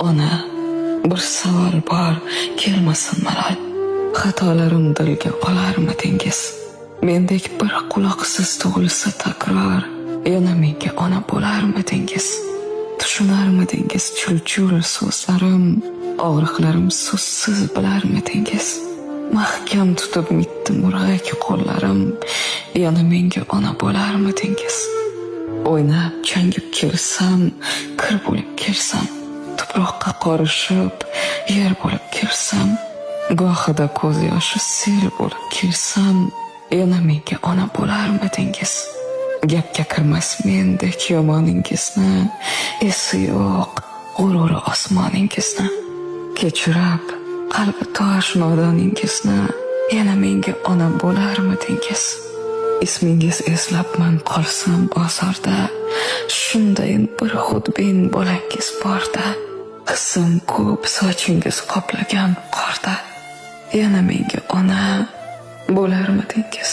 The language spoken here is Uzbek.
Ona, bir savol bor, kelmasin malol. Xatolarim dilga olarmidingiz? Mendek bir quloqsiz tug'ilsa takror, yana menga ona bo'larmidingiz? Tushunarmidingiz chul-chul so'zlarim, og'riqlarim so'zsiz bilarmidingiz? Mahkam tutib mitdi murg'ak qo'llarim, yana menga ona bo'larmidingiz? O'ynab changib kelsam, kir bo'lib kelsam, tuproqqa qorishib, yer bo'lib kelsam, gohida ko'z yoshi sel bo'lib kelsam, yana menga ona bo'larmidingiz? Gapga kirmas mendek yomoningizni, esi yo'q g'ururi osmoningizni, kechirib qalbi tosh nodoningizni, yana menga ona bo'larmidingiz? Ismingiz eslabman qolsam ozorda, shundayin bir xudbin bo'langiz borda, hissim ko'p sochingiz qoplagan qorda, yana menga ona bo'larmidingiz?